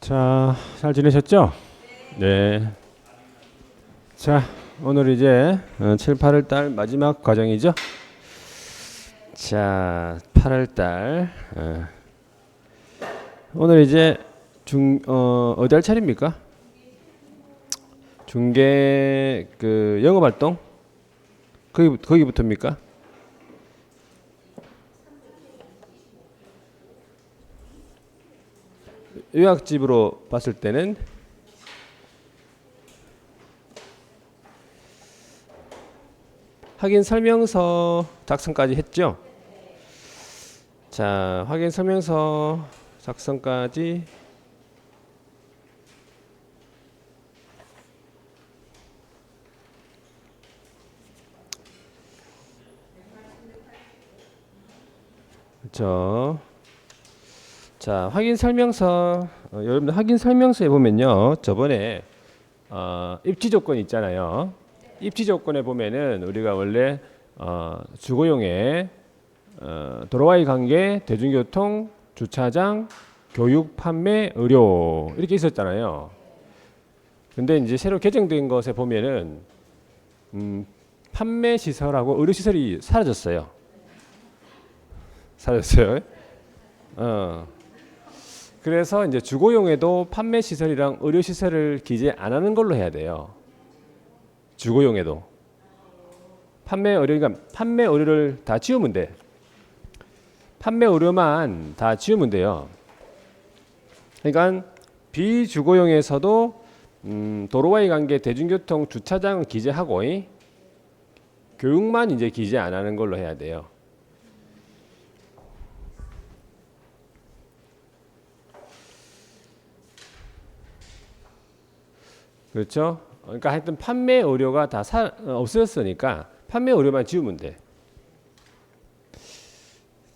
자, 잘 지내셨죠? 네. 자, 오늘 이제 7, 8월 달 마지막 과정이죠? 자, 8월 달. 오늘 이제 어디 할 차례입니까? 중개 그 영업 활동? 거기부터입니까? 요약집으로 봤을 때는 확인 설명서 작성까지 했죠? 자, 확인 설명서 작성까지 그렇죠. 자, 확인 설명서 여러분들 확인 설명서에 보면요. 저번에 입지 조건 있잖아요. 입지 조건에 보면은 우리가 원래 주거용에 도로와의 관계, 대중교통, 주차장, 교육, 판매, 의료 이렇게 있었잖아요. 근데 이제 새로 개정된 것에 보면은 판매 시설하고 의료 시설이 사라졌어요. 사라졌어요. 그래서 이제 주거용에도 판매 시설이랑 의료 시설을 기재 안 하는 걸로 해야 돼요. 주거용에도 판매 의료, 그러니까 판매 의료를 다 지우면 돼. 판매 의료만 다 지우면 돼요. 그러니까 비주거용에서도 도로와의 관계, 대중교통, 주차장은 기재하고 교육만 이제 기재 안 하는 걸로 해야 돼요. 그렇죠? 그러니까 하여튼 판매 의료가 다 없어졌으니까 판매 의료만 지우면 돼.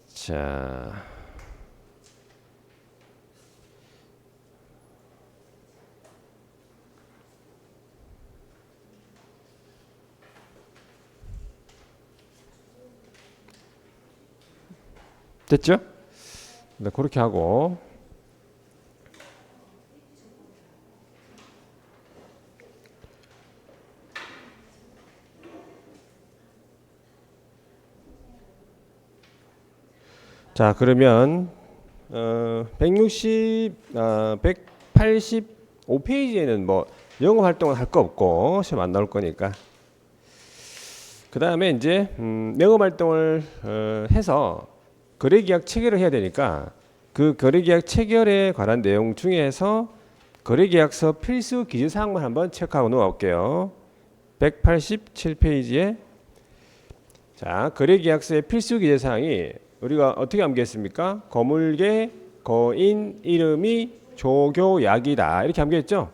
자, 됐죠? 네, 그렇게 하고 자, 그러면 185페이지에는 뭐 영어 활동을 할 거 없고 시험 안 나올 거니까 그 다음에 이제 영업 활동을 해서 거래계약 체결을 해야 되니까 그 거래계약 체결에 관한 내용 중에서 거래계약서 필수 기재사항만 한번 체크하고 넘어갈게요. 187페이지에 자, 거래계약서의 필수 기재사항이 우리가 어떻게 암기했습니까? 거물개, 거인, 이름이 조교약이다 이렇게 암기했죠?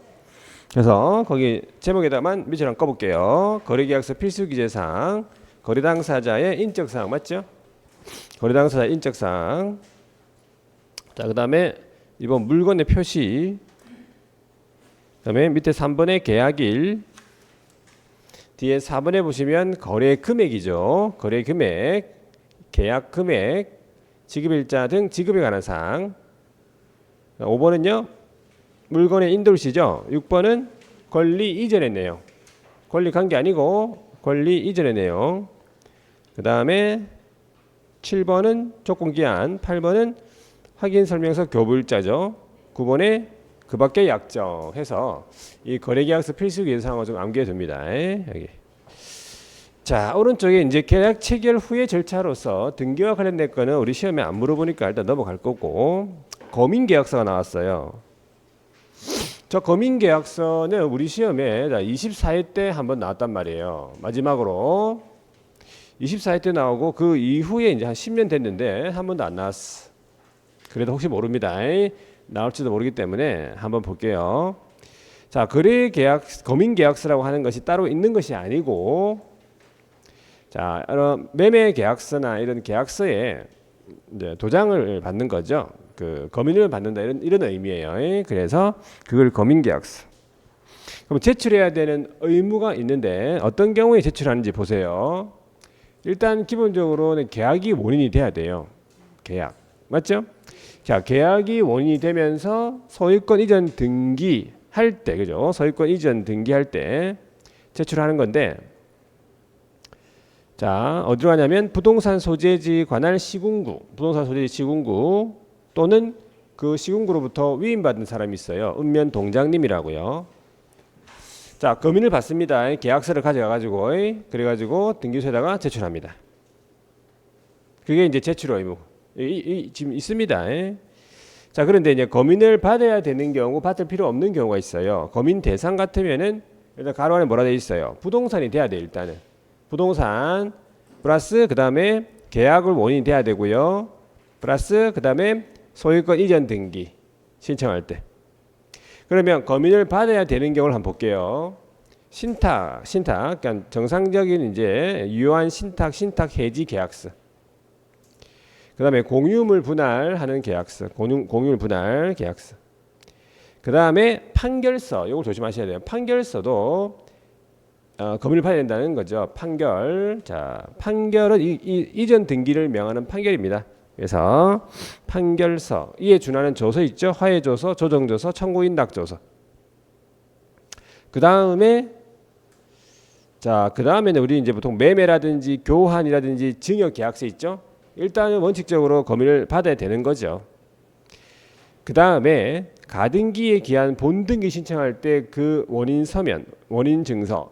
그래서 거기 제목에다만 밑줄 한번 꺼볼게요. 거래계약서 필수 기재사항, 거래당사자의 인적사항 맞죠? 거래당사자 인적사항. 자, 그 다음에 이번 물건의 표시. 그 다음에 밑에 3번의 계약일. 뒤에 4번에 보시면 거래 금액이죠. 거래 금액, 계약 금액, 지급일자 등 지급에 관한 사항. 5번은요. 물건의 인도일시죠. 6번은 권리 이전의 내용. 권리 관계 아니고 권리 이전의 내용. 그 다음에 7번은 조건기한, 8번은 확인설명서 교부일자죠. 9번에 그 밖의 약정 해서 이 거래계약서 필수 기재사항을 좀 암기해 둡니다. 여기. 자, 오른쪽에 이제 계약 체결 후의 절차로서 등기와 관련된 거는 우리 시험에 안 물어보니까 일단 넘어갈 거고 거민계약서가 나왔어요. 저 거민계약서는 우리 시험에 24회 때 한번 나왔단 말이에요. 마지막으로 24회 때 나오고 그 이후에 이제 한 10년 됐는데 한 번도 안 나왔어. 그래도 혹시 모릅니다. 나올지도 모르기 때문에 한번 볼게요. 자, 거래계약, 거민계약서라고 하는 것이 따로 있는 것이 아니고 자, 매매계약서나 이런 계약서에 이제 도장을 받는 거죠. 그 검인을 받는다 이런 의미예요. 그래서 그걸 검인계약서. 그럼 제출해야 되는 의무가 있는데 어떤 경우에 제출하는지 보세요. 일단 기본적으로는 계약이 원인이 돼야 돼요. 계약 맞죠? 자, 계약이 원인이 되면서 소유권 이전 등기할 때, 그죠? 소유권 이전 등기할 때 제출하는 건데, 자, 어디로 가냐면 부동산 소재지 관할 시군구, 부동산 소재지 시군구 또는 그 시군구로부터 위임받은 사람이 있어요. 읍면 동장님이라고요. 자, 검인을 받습니다. 계약서를 가져가가지고, 그래가지고 등기소에다가 제출합니다. 그게 이제 제출 의무. 지금 있습니다. 자, 그런데 이제 검인을 받아야 되는 경우, 받을 필요 없는 경우가 있어요. 검인 대상 같으면은 일단 가로 안에 뭐라 돼 있어요? 부동산이 돼야 돼, 일단은. 부동산 플러스 그 다음에 계약을 원인이 돼야 되고요. 플러스 그 다음에 소유권 이전 등기 신청할 때. 그러면 검인을 받아야 되는 경우를 한번 볼게요. 신탁, 그러니까 정상적인 이제 유효한 신탁 해지 계약서. 그 다음에 공유물 분할하는 계약서, 공유물 분할 계약서. 그 다음에 판결서, 이걸 조심하셔야 돼요. 판결서도 검인을 받아야 된다는 거죠. 판결. 자, 판결은 이전 등기를 명하는 판결입니다. 그래서 판결서, 이에 준하는 조서 있죠. 화해조서, 조정조서, 청구인락조서. 그 다음에 자, 그 다음에는 우리 이제 보통 매매라든지 교환이라든지 증여계약서 있죠. 일단은 원칙적으로 검인을 받아야 되는 거죠. 그 다음에 가등기에 기한 본등기 신청할 때 그 원인 서면, 원인 증서.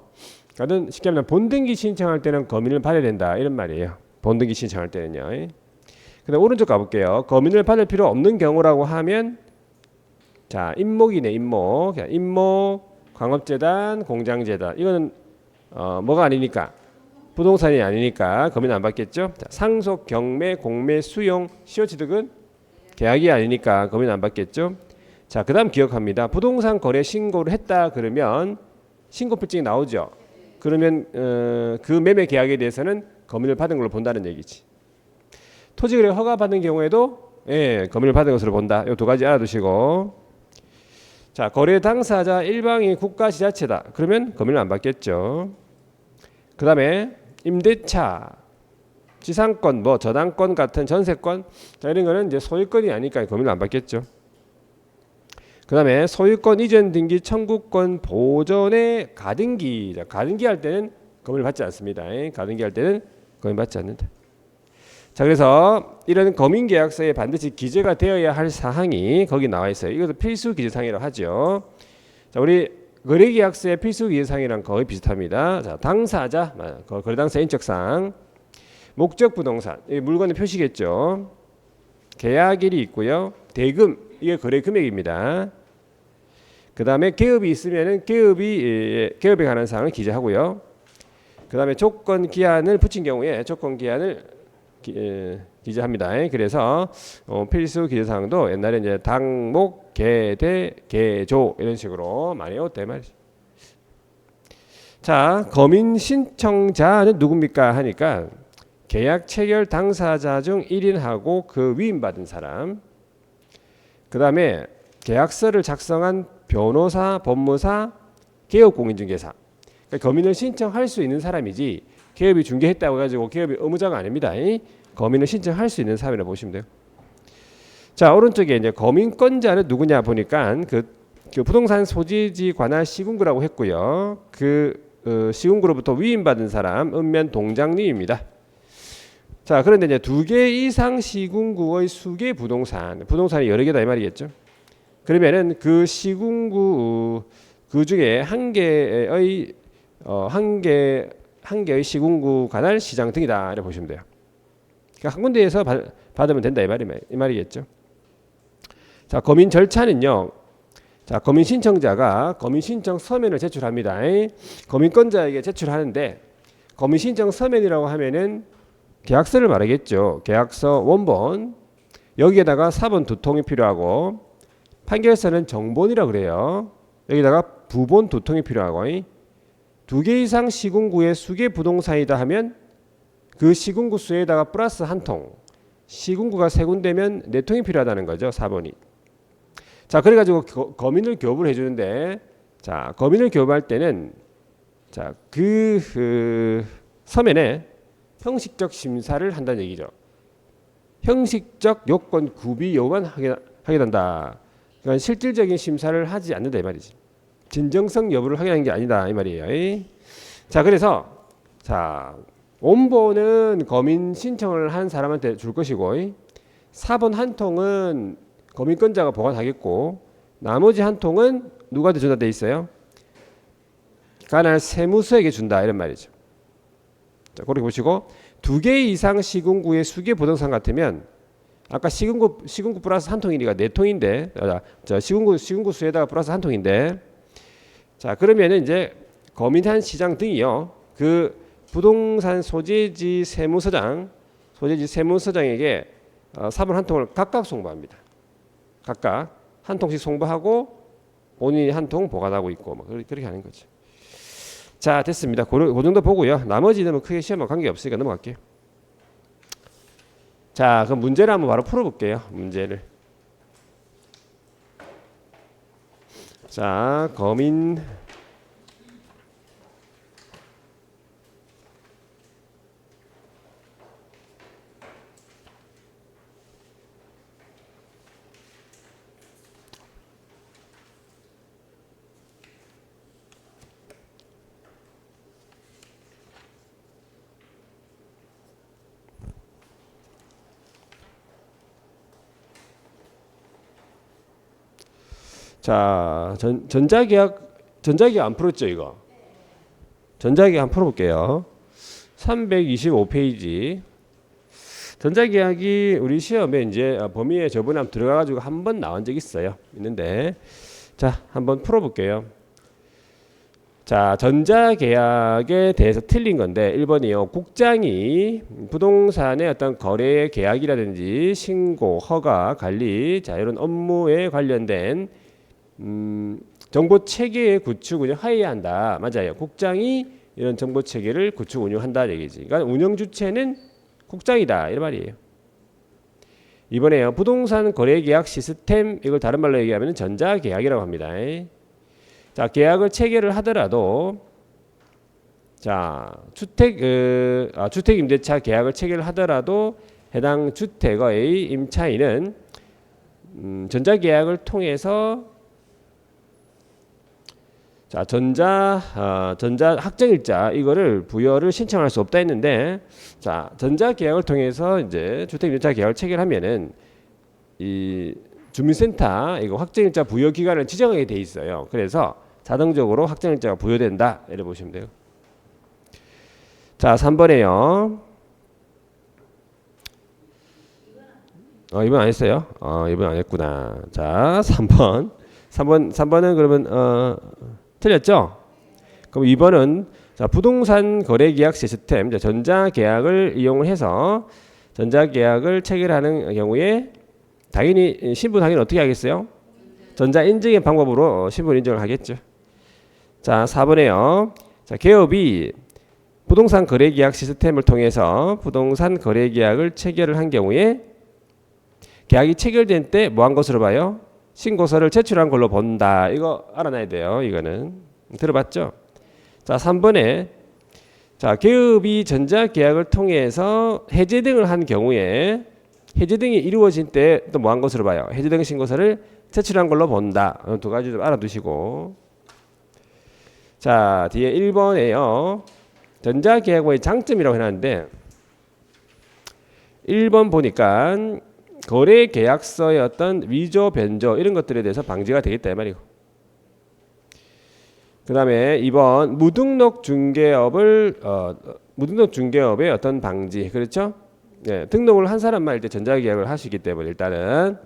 그러니까 쉽게 말하면 본등기 신청할 때는 검인을 받아야 된다 이런 말이에요. 본등기 신청할 때는요. 그다음 오른쪽 가볼게요. 검인을 받을 필요 없는 경우라고 하면 자, 임목이네, 임목. 임목, 광업재단, 공장재단. 이거는 뭐가 아니니까 부동산이 아니니까 검인 안 받겠죠. 자, 상속, 경매, 공매, 수용, 시효취득은 계약이 아니니까 검인 안 받겠죠. 자, 그 다음 기억합니다. 부동산 거래 신고를 했다 그러면 신고필증이 나오죠. 그러면 그 매매 계약에 대해서는 검인을 받은 걸로 본다는 얘기지. 토지거래 허가 받은 경우에도 검인을 받은 것으로 본다. 이 두 가지 알아두시고. 자, 거래 당사자 일방이 국가 지자체다. 그러면 검인을 안 받겠죠. 그 다음에 임대차, 지상권, 뭐 저당권 같은 전세권, 자, 이런 거는 이제 소유권이 아니니까 검인을 안 받겠죠. 그 다음에 소유권 이전 등기 청구권 보전의 가등기. 자, 가등기 할 때는 검인을 받지 않습니다. 가등기 할 때는 검인 받지 않는다. 자, 그래서 이런 검인 계약서에 반드시 기재가 되어야 할 사항이 거기 나와 있어요. 이것도 필수 기재사항이라고 하죠. 자, 우리 거래계약서의 필수 기재사항이랑 거의 비슷합니다. 자, 당사자, 거래당사 인적사항, 목적 부동산, 이 물건의 표시겠죠. 계약일이 있고요. 대금, 이게 거래 금액입니다. 그 다음에 개업이 있으면은 개업에 관한 사항을 기재하고요. 그 다음에 조건 기한을 붙인 경우에 조건 기한을 기재합니다. 그래서 필수 기재사항도 옛날에 이제 당목, 계대, 계조 이런 식으로 많이 외웠대 말이죠. 자, 검인 신청자는 누굽니까 하니까 계약 체결 당사자 중 1인하고 그 위임받은 사람. 그 다음에 계약서를 작성한 변호사, 법무사, 개업공인중개사. 그러니까 검인을 신청할 수 있는 사람이지 개업이 중개했다고 해가지고 개업이 의무자가 아닙니다. 검인을 신청할 수 있는 사람이라고 보시면 돼요. 자, 오른쪽에 이제 검인권자는 누구냐 보니까 그 부동산 소지지 관할 시군구라고 했고요. 시군구로부터 위임받은 사람 읍면 동장님입니다. 자, 그런데 이제 2개 이상 시군구의 수개 부동산이 여러 개다 이 말이겠죠. 그러면은 그 시군구 그 중에 한 개의 시군구 관할 시장 등이다 이렇게 보시면 돼요. 그러니까 한 군데에서 받으면 된다 이 말이겠죠. 자, 검인 절차는요. 자, 검인 신청자가 검인 신청 서면을 제출합니다. 검인권자에게 제출하는데 검인 신청 서면이라고 하면은 계약서를 말하겠죠. 계약서 원본, 여기에다가 사본 2통이 필요하고 판결서는 정본이라고 그래요. 여기다가 부본 2통이 필요하고 2개 이상 시군구의 수개 부동산이다 하면 그 시군구 수에다가 플러스 1통, 시군구가 3군데면 4통이 필요하다는 거죠. 4번이. 자, 그래가지고 검인을 교부를 해주는데, 자, 검인을 교부할 때는 자, 그 서면에 형식적 심사를 한다는 얘기죠. 형식적 요건 구비 요구만 하게 된다. 그러니까 실질적인 심사를 하지 않는다 이 말이지. 진정성 여부를 확인하는 게 아니다 이 말이에요. 자, 그래서 자 원본은 검인 신청을 한 사람한테 줄 것이고 4번 한 통은 검인권자가 보관하겠고 나머지 한 통은 누구한테 준다 돼 있어요? 관할 세무서에게 준다 이런 말이죠. 자, 그렇게 보시고 2개 이상 시군구의 수개 부동산 같으면 아까 시군구 플러스 한 통이니까 4통인데 시군구 수에다가 플러스 한 통인데 자 그러면은 이제 검인한 시장 등이요 그 부동산 소재지 세무서장에게 4번 한 통을 각각 송부합니다. 각각 한 통씩 송부하고 본인이 한 통 보관하고 있고 뭐 그렇게 하는 거죠. 자 됐습니다. 그 정도 보고요. 나머지는 뭐 크게 시험과 관계 없으니까 넘어갈게요. 자 그럼 문제를 한번 바로 풀어볼게요. 문제를. 자 검인 자, 전자계약 안 풀었죠, 이거? 전자계약 한번 풀어볼게요. 325페이지. 전자계약이 우리 시험에 이제 범위에 저번에 한번 들어가가지고 한 번 나온 적 있는데, 자, 한번 풀어볼게요. 자, 전자계약에 대해서 틀린 건데, 1번이요. 국장이 부동산의 어떤 거래 계약이라든지 신고, 허가, 관리, 자, 이런 업무에 관련된 정보 체계의 구축 운영 하여야 한다. 맞아요. 국장이 이런 정보 체계를 구축 운영한다 얘기지. 그러니까 운영 주체는 국장이다 이런 말이에요. 이번에요. 부동산 거래 계약 시스템 이걸 다른 말로 얘기하면 전자 계약이라고 합니다. 자, 계약을 체결을 하더라도 자, 주택 임대차 계약을 체결을 하더라도 해당 주택의 임차인은 전자 계약을 통해서 자, 전자 확정일자 이거를 부여를 신청할 수 없다 했는데 자, 전자 계약을 통해서 이제 주택 임대차 계약을 체결하면은 이 주민센터 이거 확정일자 부여 기간을 지정하게 돼 있어요. 그래서 자동적으로 확정일자가 부여된다. 이렇게 보시면 돼요. 자, 3번에요. 이번 안 했어요? 이번 안 했구나. 자, 3번은 그러면 틀렸죠? 그럼 2번은 자, 부동산 거래 계약 시스템 전자 계약을 이용을 해서 전자 계약을 체결하는 경우에 당연히 신분 확인 어떻게 하겠어요? 전자 인증의 방법으로 신분 인증을 하겠죠. 자, 4번에요. 자, 기업이 부동산 거래 계약 시스템을 통해서 부동산 거래 계약을 체결을 한 경우에 계약이 체결된 때 뭐 한 것으로 봐요? 신고서를 제출한 걸로 본다. 이거 알아놔야 돼요. 이거는 들어봤죠? 자, 3번에 자, 기업이 전자 계약을 통해서 해제 등을 한 경우에 해제 등이 이루어진 때 또 뭐 한 것으로 봐요? 해제 등 신고서를 제출한 걸로 본다. 두 가지 좀 알아두시고. 자, 뒤에 1번에요. 전자 계약의 장점이라고 해놨는데 1번 보니까 거래 계약서의 어떤 위조, 변조 이런 것들에 대해서 방지가 되겠다 이 말이고. 그 다음에 2번 무등록 중개업의 어떤 방지 그렇죠? 네, 등록을 한 사람만 할 때 전자계약을 하시기 때문에 일단은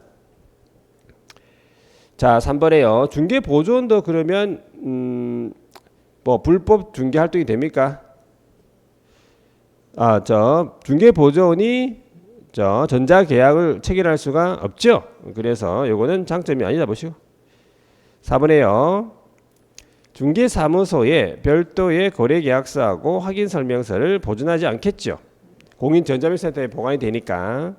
자 3번에요. 중개보조원도 그러면 뭐 불법 중개 활동이 됩니까? 중개보조원이 전자계약을 체결할 수가 없죠. 그래서 요거는 장점이 아니다 보시고. 4번에요. 중개사무소에 별도의 거래계약서하고 확인설명서를 보존하지 않겠죠. 공인전자밀센터에 보관이 되니까.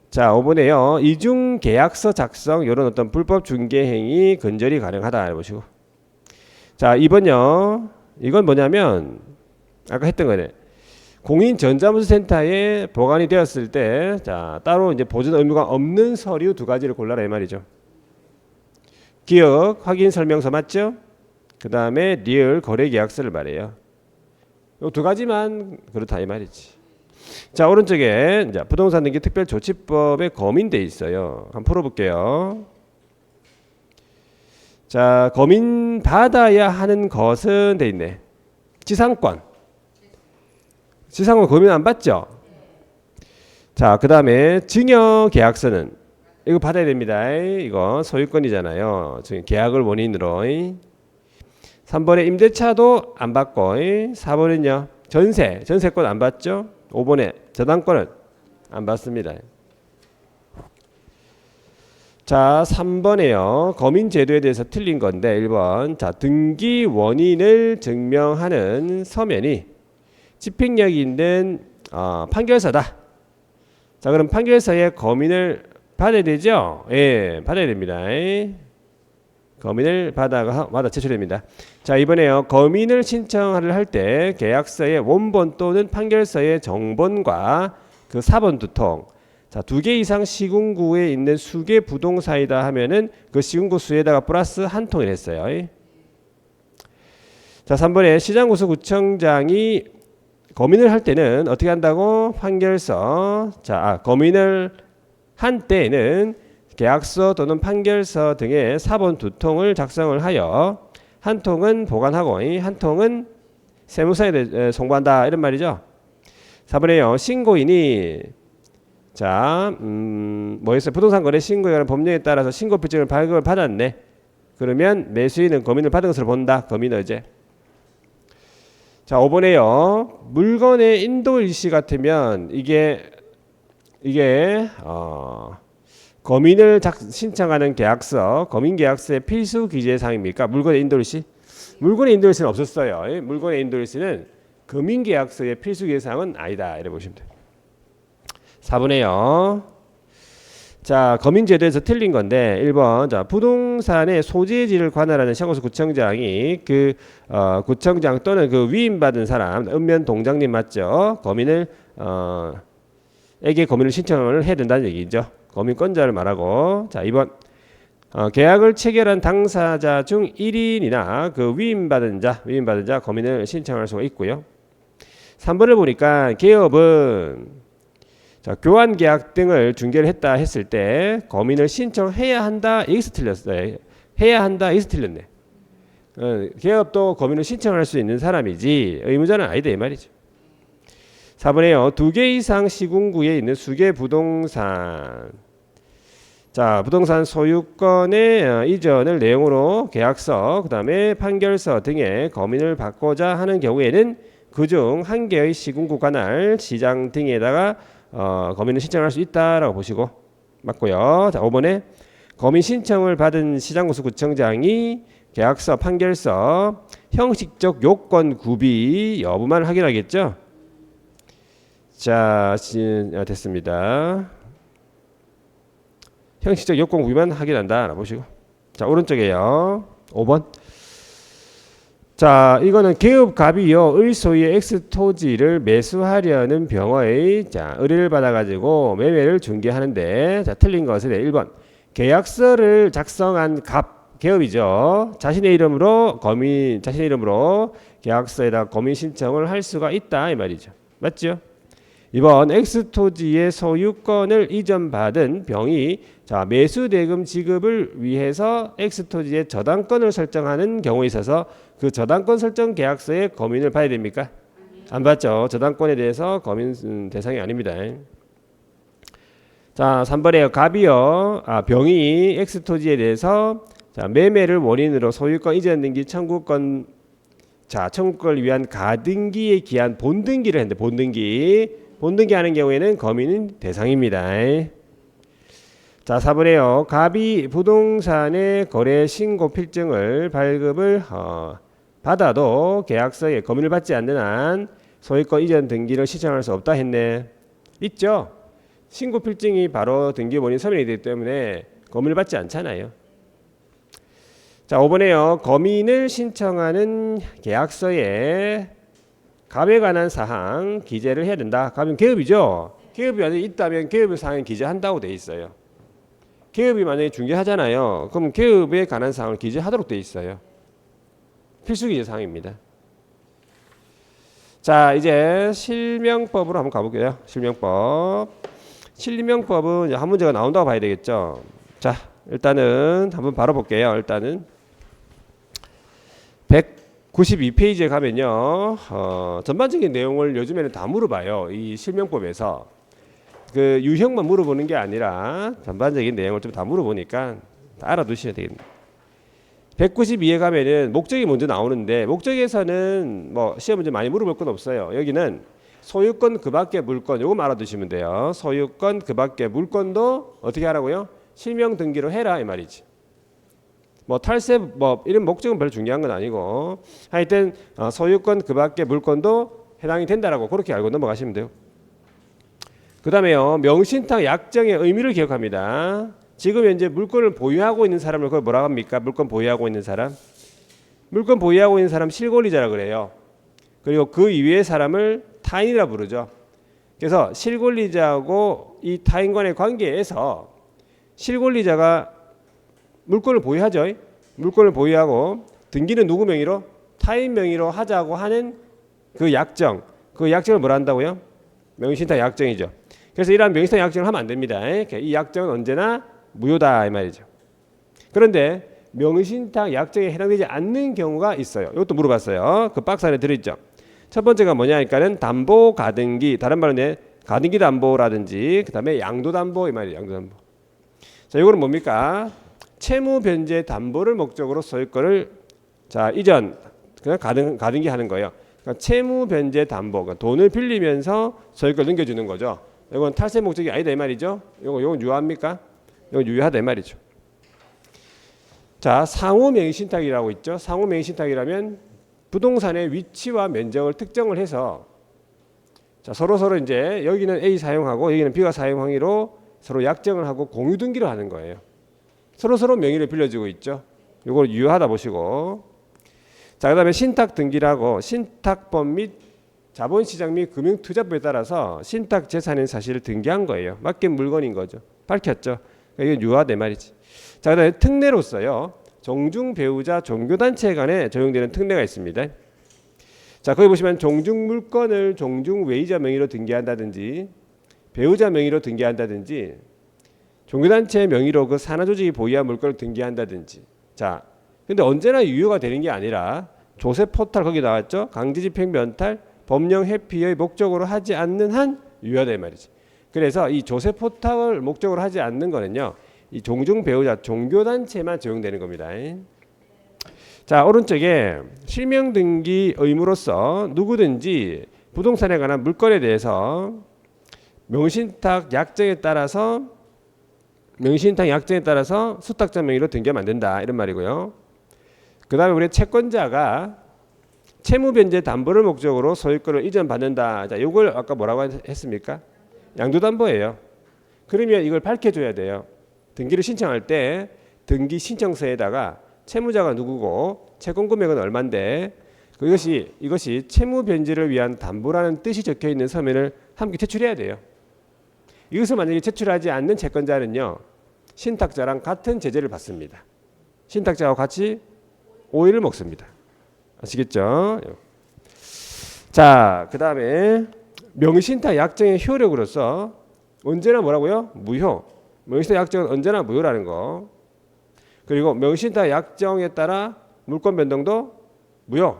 자, 5번에요. 이중계약서 작성 이런 어떤 불법 중개행위 근절이 가능하다 보시고. 자, 2번요. 이건 뭐냐면 아까 했던 거네. 공인전자문서센터에 보관이 되었을 때, 자, 따로 이제 보존 의무가 없는 서류 두 가지를 골라라 이 말이죠. 기억 확인 설명서 맞죠? 그 다음에 리얼 거래 계약서를 말해요. 이 두 가지만 그렇다 이 말이지. 자, 오른쪽에 이제 부동산 등기 특별조치법에 검인돼 있어요. 한번 풀어볼게요. 자, 검인 받아야 하는 것은 돼 있네. 지상권. 지상권 검인 안 받죠? 자, 그 다음에 증여 계약서는 이거 받아야 됩니다. 이거 소유권이잖아요. 지금 계약을 원인으로. 3번에 임대차도 안 받고 4번은요. 전세권 안 받죠? 5번에 저당권은 안 받습니다. 자, 3번에요. 검인 제도에 대해서 틀린 건데 1번. 자, 등기 원인을 증명하는 서면이 집행력이 있는 판결서다. 자, 그럼 판결서에 검인을 받아야 되죠? 예, 받아야 됩니다. 검인을 받아 제출됩니다. 자, 이번에요. 검인을 신청을 할 때 계약서의 원본 또는 판결서의 정본과 그 사본 두 통. 자, 2개 이상 시군구에 있는 수개 부동산이다 하면은 그 시군구 수에다가 플러스 한 통을 했어요. 자, 3번에 시장구수구청장이 검인을 할 때는 어떻게 한다고? 판결서. 자, 검인을 한 때에는 계약서 또는 판결서 등의 사본 두 통을 작성을 하여 한 통은 보관하고 한 통은 세무서에 송부한다 이런 말이죠. 4번에요. 신고인이 뭐였어요? 부동산 거래 신고에 관한 법령에 따라서 신고 필증을 발급을 받았네. 그러면 매수인은 검인을 받은 것으로 본다. 검인 어제. 자, 5번에요. 물건의 인도 일시 같으면 이게 검인을 신청하는 계약서, 검인 계약서의 필수 기재 사항입니까? 물건의 인도 일시? 물건의 인도 일시는 없었어요. 물건의 인도 일시는 검인 계약서의 필수 기재 사항은 아니다. 이래 보시면 돼요. 4번에요. 자, 검인 제도에서 틀린 건데 1번. 자, 부동산의 소재지를 관할하는 시장구수구청장이 그 구청장 또는 그 위임받은 사람, 읍면 동장님 맞죠? 검인을 에게 검인을 신청을 해야 된다는 얘기죠. 검인권자를 말하고. 자, 2번. 계약을 체결한 당사자 중 1인이나 그 위임받은 자 검인을 신청할 수가 있고요. 3번을 보니까 개업은 자, 교환 계약 등을 중개를 했다 했을 때 검인을 신청해야 한다. 여기서 틀렸어요. 해야 한다. 여기서 틀렸네. 개업도 검인을 신청할 수 있는 사람이지 의무자는 아니다 이 말이죠. 4번에요. 2개 이상 시군구에 있는 수개 부동산. 자, 부동산 소유권의 이전을 내용으로 계약서, 그 다음에 판결서 등의 검인을 받고자 하는 경우에는 그중 한 개의 시군구 관할 시장 등에다가 검인을 신청할 수 있다라고 보시고 맞고요. 자, 5번에 검인 신청을 받은 시장구수구청장이 계약서, 판결서, 형식적 요건 구비 여부만 확인하겠죠. 자, 됐습니다. 형식적 요건 구비만 확인한다. 보시고. 자, 오른쪽에요. 5번. 자, 이거는 개업갑이요. 의 소유의 X토지를 매수하려는 병어의 의뢰를 받아가지고 매매를 중개하는데, 자, 틀린 것은 1번. 계약서를 작성한 개업이죠. 자신의 이름으로 계약서에다 검인 신청을 할 수가 있다 이 말이죠. 맞죠? 2번 X토지의 소유권을 이전받은 병이 자, 매수대금 지급을 위해서 X토지의 저당권을 설정하는 경우에 있어서 그 저당권 설정 계약서에 검인을 봐야 됩니까? 안 받죠. 저당권에 대해서 검인 대상이 아닙니다. 자, 3번에요. 갑이요. 병이 X토지에 대해서 자, 매매를 원인으로 소유권 이전 등기 청구권을 위한 가등기에 기한 본등기를 했는데 본등기 하는 경우에는 검인 대상입니다. 자, 4번에요. 갑이 부동산의 거래 신고 필증을 발급을 받아도 계약서에 검인을 받지 않는 한 소유권 이전 등기를 신청할 수 없다 했네. 있죠? 신고 필증이 바로 등기 원인 서면이 되기 때문에 검인을 받지 않잖아요. 자, 5번에요. 검인을 신청하는 계약서에 갑에 관한 사항 기재를 해야 된다. 갑은 개업이죠. 개업이 만약에 있다면 개업의 사항을 기재한다고 돼 있어요. 개업이 만약에 중개하잖아요. 그럼 개업에 관한 사항을 기재하도록 돼 있어요. 필수 기재 사항입니다. 자, 이제 실명법으로 한번 가볼게요. 실명법. 실명법은 한 문제가 나온다고 봐야 되겠죠. 자, 일단은 한번 바로 볼게요. 일단은 192페이지에 가면요. 전반적인 내용을 요즘에는 다 물어봐요. 이 실명법에서. 그 유형만 물어보는 게 아니라 전반적인 내용을 좀 다 물어보니까 다 알아두셔야 되겠네요. 192에 가면은 목적이 먼저 나오는데 목적에서는 뭐 시험 문제 많이 물어볼 건 없어요. 여기는 소유권 그 밖의 물건 요거 알아두시면 돼요. 소유권 그 밖의 물건도 어떻게 하라고요? 실명 등기로 해라 이 말이지. 뭐 탈세 뭐 이런 목적은 별로 중요한 건 아니고 하여튼 소유권 그 밖의 물건도 해당이 된다라고 그렇게 알고 넘어가시면 돼요. 그 다음에요. 명신탁 약정의 의미를 기억합니다. 지금 현재 물건을 보유하고 있는 사람을 그걸 뭐라고 합니까? 물건 보유하고 있는 사람. 물건 보유하고 있는 사람 실권리자라 그래요. 그리고 그 이외의 사람을 타인이라 부르죠. 그래서 실권리자하고 이 타인 간의 관계에서 실권리자가 물건을 보유하죠. 물건을 보유하고 등기는 누구 명의로? 타인 명의로 하자고 하는 그 약정. 그 약정을 뭐라 한다고요? 명의신탁 약정이죠. 그래서 이러한 명의신탁 약정을 하면 안 됩니다. 이 약정은 언제나 무효다 이 말이죠. 그런데 명의신탁 약정에 해당되지 않는 경우가 있어요. 이것도 물어봤어요. 그 박스 안에 들어있죠. 첫 번째가 뭐냐 하니까는 담보 가등기, 다른 말은 가등기 담보라든지 그 다음에 양도 담보 이 말이에요. 양도 담보. 자, 이거는 뭡니까? 채무 변제 담보를 목적으로 소유권을 자 이전 그냥 가등기 하는 거예요. 그러니까 채무 변제 담보, 그러니까 돈을 빌리면서 소유권 넘겨주는 거죠. 이건 탈세 목적이 아니다 이 말이죠. 이건 유효합니까? 이건 유효하다 이 말이죠. 자, 상호 명의신탁이라고 있죠. 상호 명의신탁이라면 부동산의 위치와 면적을 특정을 해서 자 서로 이제 여기는 A 사용하고 여기는 B가 사용하기로 서로 약정을 하고 공유 등기를 하는 거예요. 서로 명의를 빌려주고 있죠. 이걸 유효하다 보시고. 자, 그다음에 신탁 등기라고 신탁법 및 자본시장 및 금융투자법에 따라서 신탁 재산인 사실을 등기한 거예요. 맡긴 물건인 거죠. 밝혔죠. 이건 유효하다 말이지. 자, 그다음에 특례로서요. 종중 배우자 종교단체 간에 적용되는 특례가 있습니다. 자, 거기 보시면 종중 물건을 종중 외의자 명의로 등기한다든지 배우자 명의로 등기한다든지 종교단체 명의로 그 산하조직이 보유한 물건을 등기한다든지. 자, 근데 언제나 유효가 되는 게 아니라 조세 포탈 거기 나왔죠. 강제집행 면탈 법령 회피의 목적으로 하지 않는 한 유효하다 이 말이지. 그래서 이 조세 포탈을 목적으로 하지 않는 거는요. 이 종중 배우자 종교단체만 적용되는 겁니다. 자, 오른쪽에 실명 등기 의무로서 누구든지 부동산에 관한 물건에 대해서 명의신탁 약정에 따라서 수탁자 명의로 등기하면 안 된다 이런 말이고요. 그 다음에 우리 채권자가 채무변제 담보를 목적으로 소유권을 이전받는다. 자, 이걸 아까 뭐라고 했습니까? 양도담보예요. 그러면 이걸 밝혀줘야 돼요. 등기를 신청할 때 등기 신청서에다가 채무자가 누구고 채권 금액은 얼마인데 이것이 채무변제를 위한 담보라는 뜻이 적혀 있는 서면을 함께 제출해야 돼요. 이것을 만약에 제출하지 않는 채권자는요. 신탁자랑 같은 제재를 받습니다. 신탁자와 같이 오해를 먹습니다. 아시겠죠? 자, 그 다음에 명의신탁 약정의 효력으로서 언제나 뭐라고요? 무효. 명의신탁 약정은 언제나 무효라는 거. 그리고 명의신탁 약정에 따라 물권 변동도 무효.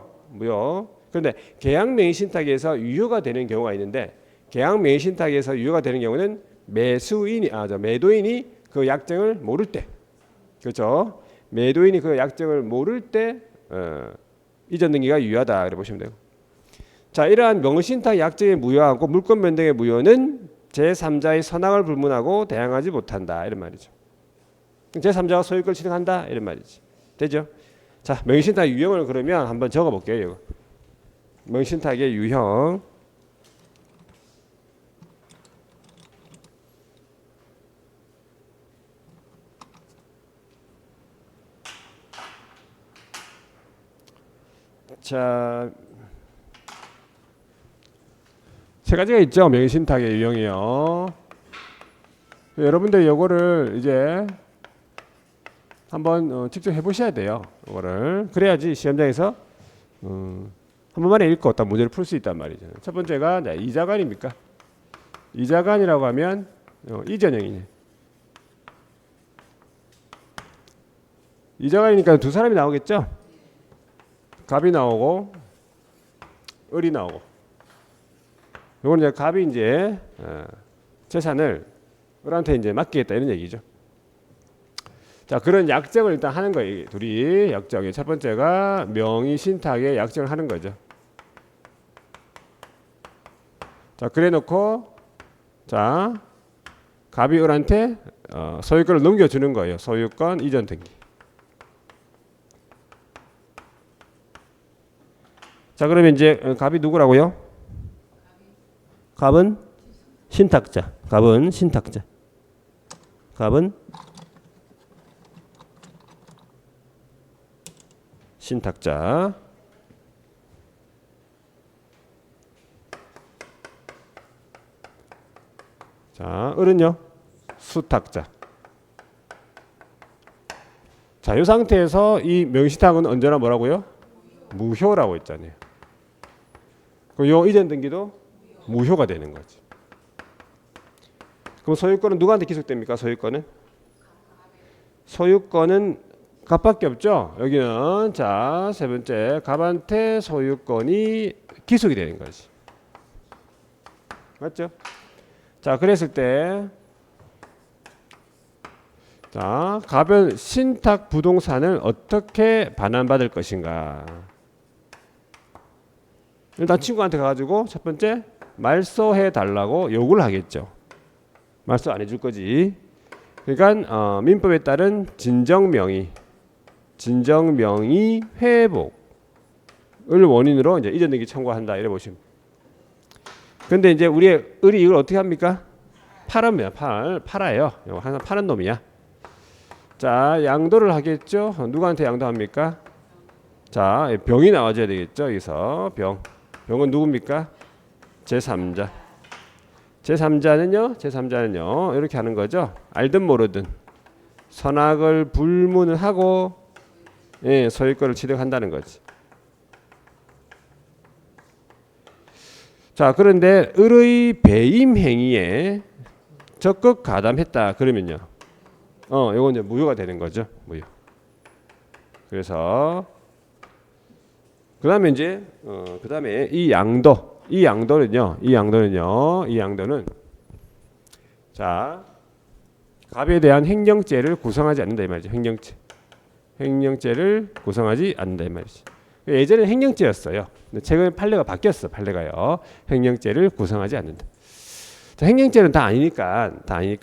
그런데 계약 명의신탁에서 유효가 되는 경우가 있는데 계약 명의신탁에서 유효가 되는 경우는 매도인이 그 약정을 모를 때, 그렇죠? 매도인이 그 약정을 모를 때 이전 등기가 유효하다 이렇게 보시면 돼요. 자, 이러한 명의신탁 약정의 무효하고 물권 변동의 무효는 제3자의 선악을 불문하고 대항하지 못한다 이런 말이죠. 제3자가 소유권을 취득한다 이런 말이지. 되죠? 자, 명의신탁 유형을 그러면 한번 적어볼게요. 이거. 명의신탁의 유형. 자, 세 가지가 있죠. 명의신탁의 유형이요. 여러분들 요거를 이제 한번 직접 해보셔야 돼요. 이거를 그래야지 시험장에서 한 번만에 읽고 딱 문제를 풀 수 있단 말이죠. 첫 번째가 이자간입니까? 이자간이라고 하면 이전형이네. 이자간이니까 두 사람이 나오겠죠. 갑이 나오고 을이 나오고. 요건 이제 갑이 이제 재산을 을한테 이제 맡기겠다 이런 얘기죠. 자, 그런 약정을 일단 하는 거예요. 둘이 약정이. 첫 번째가 명의신탁의 약정을 하는 거죠. 자, 그래 놓고 자, 갑이 을한테 소유권을 넘겨주는 거예요. 소유권 이전 등기. 자, 그러면 이제 갑이 누구라고요? 갑은 신탁자. 갑은 신탁자. 갑은 신탁자. 자, 을은요? 수탁자. 자, 이 상태에서 이 명의신탁은 언제나 뭐라고요? 무효라고 했잖아요. 요 이전 등기도 무효가 되는 거지. 그럼 소유권은 누구한테 기속됩니까? 소유권은 갑밖에 없죠. 여기는 자, 세 번째 갑한테 소유권이 기속이 되는 거지. 맞죠? 자, 그랬을 때 자, 갑은 신탁 부동산을 어떻게 반환받을 것인가? 일단 친구한테 가가지고 첫 번째 말소해 달라고 요구를 하겠죠. 말소 안 해줄 거지. 그러니까 민법에 따른 진정명의 회복을 원인으로 이제 이전 등기 청구한다 이래 보시면. 근데 이제 우리의 을이 이걸 어떻게 합니까? 팔아요. 팔아요. 항상 파는 놈이야. 자, 양도를 하겠죠. 누구한테 양도합니까? 자, 병이 나와줘야 되겠죠. 여기서 병은 누굽니까? 제3자. 제3자는요 이렇게 하는 거죠. 알든 모르든 선악을 불문을 하고 소유권을 취득한다는 거지. 자, 그런데 을의 배임 행위에 적극 가담했다 그러면요. 이건 이제 무효가 되는 거죠. 무효. 그래서 그다음에 이제 그다음에 이 양도는요. 자, 갑에 대한 횡령죄를 구성하지 않는다 이 말이죠. 횡령죄를 구성하지 않는다 이 말이지. 예전에는 횡령죄였어요. 근데 최근에 판례가 바뀌었어. 판례가요. 횡령죄를 구성하지 않는다. 자, 횡령죄는 다 아니니까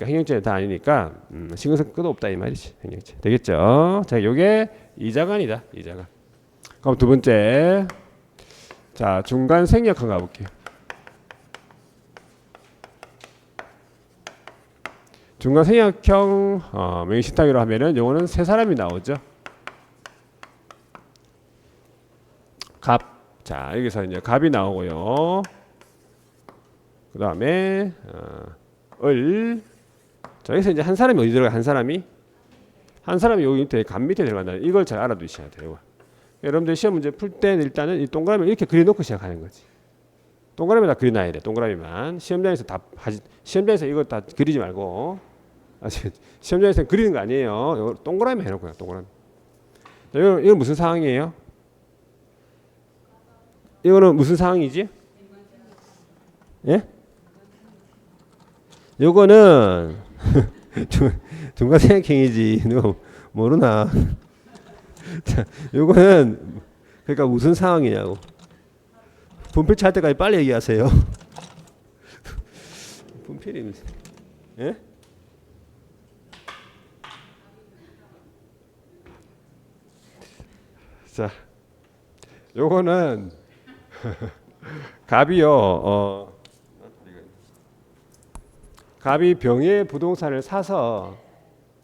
횡령죄는 다 아니니까 신경 쓸 것도 없다 이 말이지. 횡령죄 되겠죠. 자, 요게 이자간이다. 이자간. 그럼 두 번째, 자, 중간 생략형 가볼게요. 중간 생략형 명의신탁으로 하면은 요거는 세 사람이 나오죠. 갑. 자, 여기서 이제 갑이 나오고요. 그 다음에 을. 자, 여기서 이제 한 사람이 어디 들어가? 한 사람이 여기 밑에 갑 밑에 들어간다. 이걸 잘 알아두셔야 돼요. 여러분들 시험 문제 풀 때는 일단은 이 동그라미를 이렇게 그려놓고 시작하는 거지. 동그라미에다 그려놔야 돼. 동그라미만. 시험장에서 이거 다 그리지 말고. 시험장에서 그리는 거 아니에요. 동그라미 해놓고요. 동그라미. 자, 이건 무슨 상황이에요? 이거는 무슨 상황이지? 예? 요거는 중간생략형이지. 누가 모르나? 자, 요거는 그러니까 무슨 상황이냐고. 분필 할 때까지 빨리 얘기하세요. 분필이 예? 자, 요거는 갑이요. 갑이 병의 부동산을 사서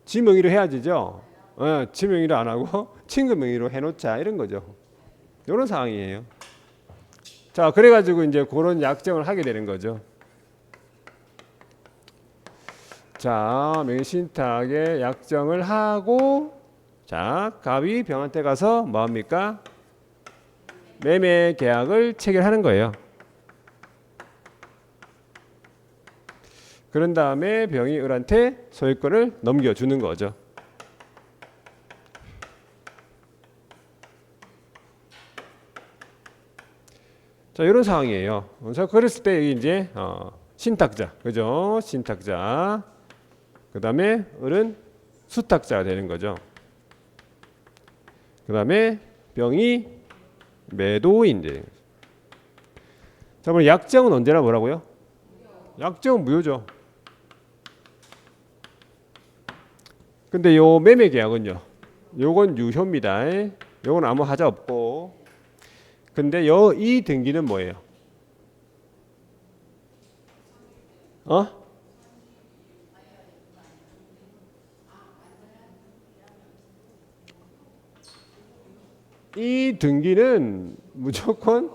지 명의로 해야지죠. 지 명의로 안 하고 친구 명의로 해놓자 이런 거죠. 이런 상황이에요. 자, 그래가지고 이제 그런 약정을 하게 되는 거죠. 자, 명의신탁의 약정을 하고, 자, 갑이 병한테 가서 뭐 합니까? 매매 계약을 체결하는 거예요. 그런 다음에 병이 을한테 소유권을 넘겨주는 거죠. 자, 이런 상황이에요. 자, 그랬을 때 이제 신탁자, 그죠? 신탁자. 그 다음에 을은 수탁자가 되는 거죠. 그 다음에 병이 매도인데. 자, 그럼 약정은 언제나 뭐라고요? 약정은 무효죠. 근데 요 매매 계약은요. 요건 유효입니다. 요건 아무 하자 없고. 근데 이 등기는 뭐예요? 이 등기는 무조건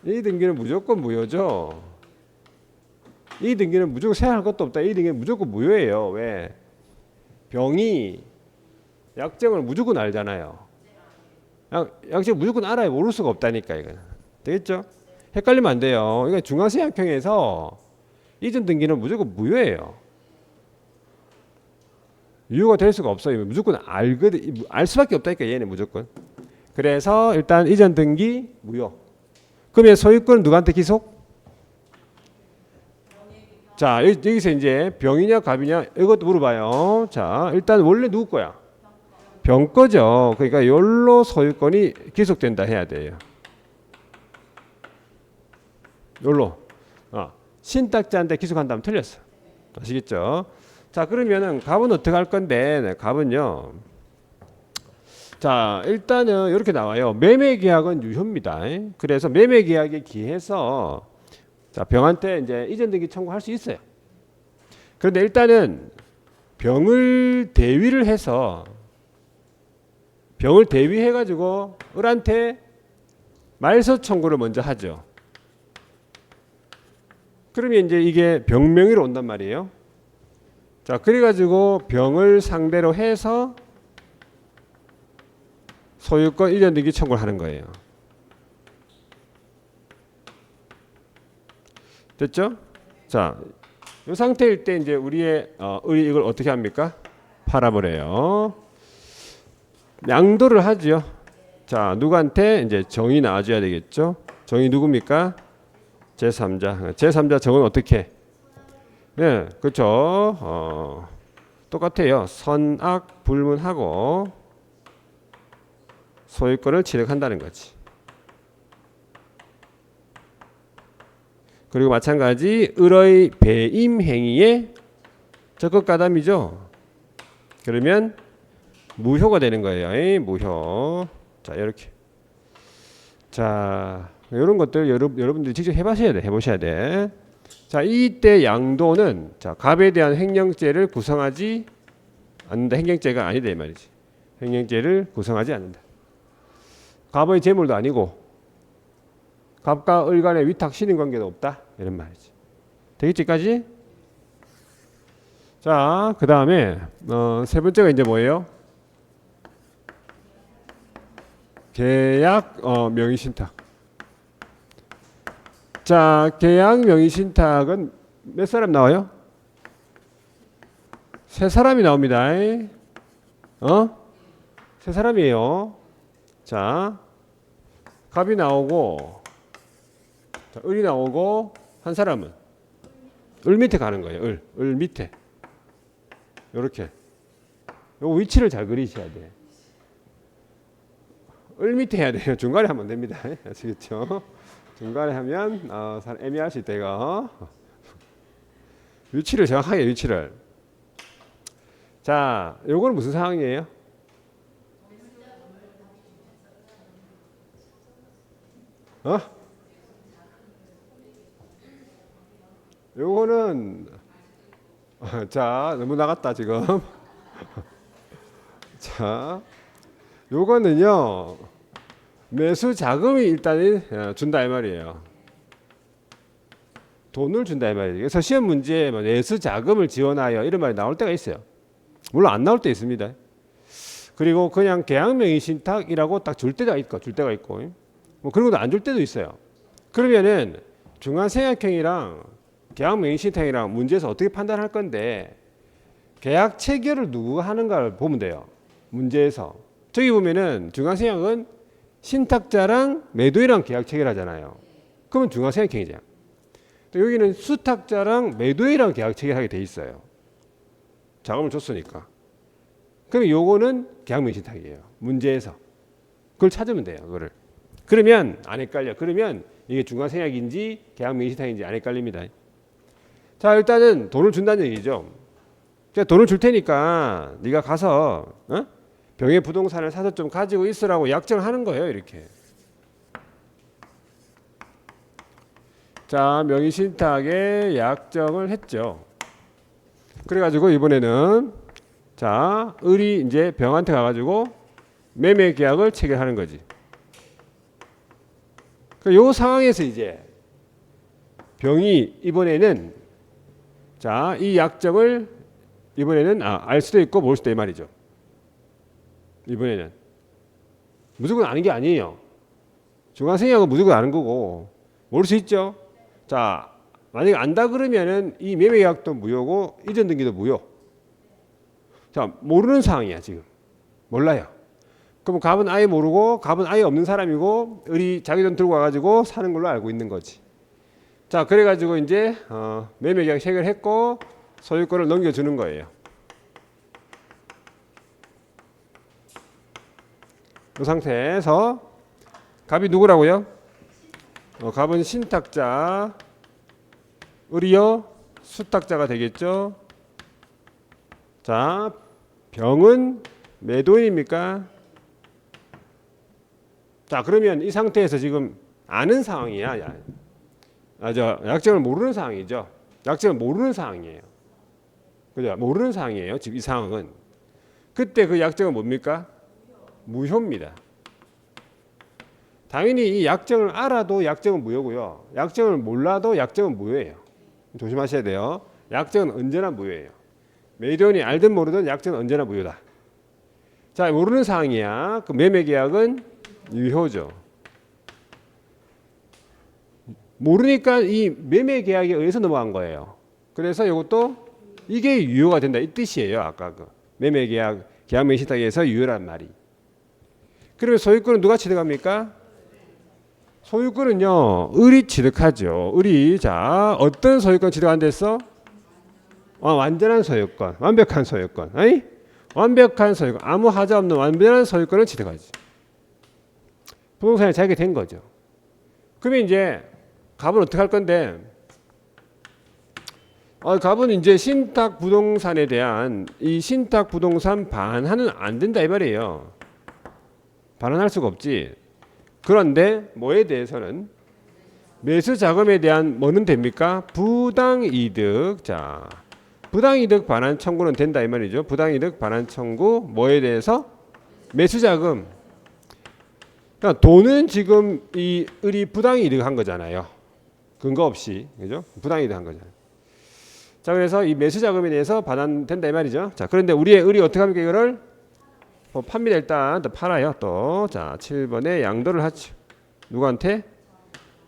이 등기는 무조건 무효죠. 이 등기는 무조건 생각할 것도 없다. 이 등기는 무조건 무효예요. 왜? 병이 약정을 무조건 알잖아요. 약정 무조건 알아야 모를 수가 없다니까 이거. 되겠죠? 헷갈리면 안 돼요. 이거 중앙세약형에서 이전 등기는 무조건 무효예요. 유효가 될 수가 없어요. 무조건 알 수밖에 없다니까 얘는 무조건. 그래서 일단 이전 등기 무효. 그러면 소유권은 누구한테 기속? 자, 여기서 이제 병이냐 갑이냐 이것도 물어봐요. 자, 일단 원래 누구 거야? 병 거죠. 그러니까 요로 소유권이 기속된다 해야 돼요. 요로. 신탁자한테 기속한다면 틀렸어. 아시겠죠? 자, 그러면은 갑은 어떻게 할 건데? 네, 갑은요. 자, 일단은 이렇게 나와요. 매매 계약은 유효입니다. 그래서 매매 계약에 기해서 자, 병한테 이제 이전 등기 청구할 수 있어요. 그런데 일단은 병을 대위해서 가지고 을한테 말소 청구를 먼저 하죠. 그러면 이제 이게 병 명의로 온단 말이에요. 자, 그래가지고 병을 상대로 해서 소유권 이전 등기 청구를 하는 거예요. 됐죠? 자, 이 상태일 때 이제 을이 이걸 어떻게 합니까? 팔아버려요. 양도를 하죠. 자, 누구한테 이제 정이 나와줘야 되겠죠? 정이 누굽니까? 제3자. 제3자 정은 어떻게? 네, 그렇죠. 똑같아요. 선악 불문하고 소유권을 취득한다는 거지. 그리고 마찬가지 을의 배임 행위에 적극 가담이죠. 그러면 무효가 되는 거예요. 무효. 자, 이렇게. 자, 이런 것들 여러분들이 직접 해보셔야 돼. 자, 이때 양도는 자, 갑에 대한 횡령죄를 구성하지 않는다. 횡령죄가 아니다 이 말이지. 횡령죄를 구성하지 않는다. 갑의 재물도 아니고 갑과 을 간의 위탁 신인 관계도 없다. 이런 말이지. 되겠지까지? 자, 그 다음에 세 번째가 이제 뭐예요? 계약 명의신탁. 자, 계약 명의신탁은 몇 사람 나와요? 세 사람이 나옵니다. 세 사람이에요. 자, 갑이 나오고, 자, 을이 나오고, 한 사람은 을 밑에 가는 거예요. 을 밑에. 요렇게. 요 위치를 잘 그리셔야 돼. 을 밑에 해야 돼요. 중간에 하면 됩니다. 아시겠죠? 중간에 하면 애매할 수 있다 이거. 위치를 정확하게 위치를. 자, 요거는 무슨 상황이에요? 요거는 자, 너무 나갔다 지금. 자, 요거는요. 매수 자금이 일단은 준다 이 말이에요. 돈을 준다 이 말이에요. 그래서 시험 문제에 매수 자금을 지원하여 이런 말이 나올 때가 있어요. 물론 안 나올 때 있습니다. 그리고 그냥 계약명의 신탁이라고 딱 줄 때가 있고, 뭐 그런 것도 안 줄 때도 있어요. 그러면은 중간생략형이랑 계약명의 신탁이랑 문제에서 어떻게 판단할 건데, 계약 체결을 누구가 하는가를 보면 돼요. 문제에서 저기 보면은 중간생략은 신탁자랑 매도인이랑 계약 체결하잖아요. 그러면 중간생략형이죠. 여기는 수탁자랑 매도인이랑 계약 체결하게 돼 있어요. 자금을 줬으니까. 그럼 요거는 계약명의 신탁이에요. 문제에서 그걸 찾으면 돼요. 그거를. 그러면 안 헷갈려. 그러면 이게 중간생략인지 계약명의 신탁인지 안 헷갈립니다. 자, 일단은 돈을 준다는 얘기죠. 제가 돈을 줄 테니까 네가 가서 병의 부동산을 사서 좀 가지고 있으라고 약정하는 거예요. 이렇게. 자, 명의신탁에 약정을 했죠. 그래가지고 이번에는 자, 을이 이제 병한테 가가지고 매매 계약을 체결하는 거지. 요 상황에서 이제 병이 이번에는 자, 이 약정을 이번에는 알 수도 있고 모를 수도 있고 말이죠. 이번에는 무조건 아는 게 아니에요. 중간생략은 무조건 아는 거고 모를 수 있죠. 자, 만약에 안다 그러면은 이 매매 계약도 무효고 이전 등기도 무효. 자, 모르는 상황이야 지금. 몰라요. 그럼 갑은 아예 모르고 갑은 아예 없는 사람이고 을이 자기 돈 들고 와가지고 사는 걸로 알고 있는 거지. 자, 그래가지고 이제 매매 계약 체결했고 소유권을 넘겨주는 거예요. 이 상태에서 갑이 누구라고요? 갑은 신탁자, 을이요 수탁자가 되겠죠. 자, 병은 매도인입니까? 자, 그러면 이 상태에서 지금 아는 상황이야. 약정을 모르는 상황이죠. 약정을 모르는 상황이에요. 그죠? 모르는 상황이에요. 지금 이 상황은. 그때 그 약정은 뭡니까? 무효입니다. 당연히 이 약정을 알아도 약정은 무효고요. 약정을 몰라도 약정은 무효예요. 조심하셔야 돼요. 약정은 언제나 무효예요. 매도인이 알든 모르든 약정은 언제나 무효다. 자, 모르는 상황이야. 그 매매 계약은 유효죠. 모르니까 이 매매 계약에 의해서 넘어간 거예요. 그래서 이것도 이게 유효가 된다 이 뜻이에요. 아까 그 매매 계약 계약명의 신탁에 의해서 유효란 말이. 그러면 소유권은 누가 취득합니까? 소유권은요 을이 취득하죠. 을이 자 어떤 소유권 취득한 데서 완전한 소유권, 완벽한 소유권, 아니? 완벽한 소유권, 아무 하자 없는 완전한 소유권을 취득하지. 부동산이 자기가 된 거죠. 그러면 이제 갑은 어떻게 할 건데? 갑은 이제 신탁 부동산에 대한 이 신탁 부동산 반환은 안 된다 이 말이에요. 반환할 수가 없지. 그런데 뭐에 대해서는 매수 자금에 대한 뭐는 됩니까? 부당이득. 자, 부당이득 반환 청구는 된다 이 말이죠. 부당이득 반환 청구 뭐에 대해서? 매수 자금. 그러니까 돈은 지금 이 을이 부당이득 한 거잖아요. 근거 없이, 그죠? 부당이득 한 거잖아요. 자, 그래서 이 매수 자금에 대해서 반환된다 이 말이죠. 자, 그런데 우리의 을이 어떻게 합니까 이거를? 팝니다. 일단 또 팔아요. 또 자 7번에 양도를 하죠. 누구한테?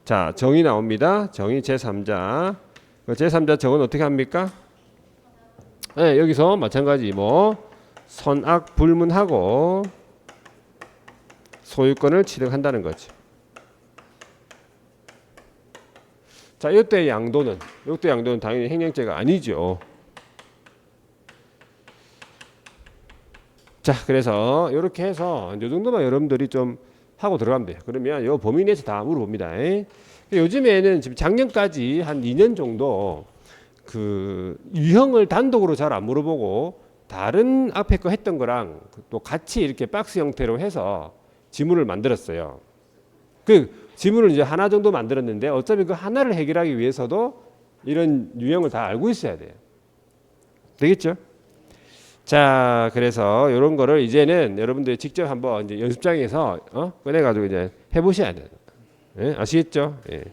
자, 정이 나옵니다. 정이 제3자. 제3자 정은 어떻게 합니까? 네, 여기서 마찬가지 뭐 선악 불문하고 소유권을 취득한다는 거죠. 자, 이때 양도는 당연히 행령죄가 아니죠. 자, 그래서 이렇게 해서 이 정도만 여러분들이 좀 하고 들어가면 돼요. 그러면 이 범위 내에서 다 물어봅니다. 요즘에는 지금 작년까지 한 2년 정도 그 유형을 단독으로 잘 안 물어보고 다른 앞에 거 했던 거랑 또 같이 이렇게 박스 형태로 해서 지문을 만들었어요. 그 지문을 이제 하나 정도 만들었는데 어차피 그 하나를 해결하기 위해서도 이런 유형을 다 알고 있어야 돼요. 되겠죠? 자, 그래서 이런 거를 이제는 여러분들이 직접 한번 이제 연습장에서 꺼내가지고 이제 해보셔야 돼요. 예? 아시겠죠? 예.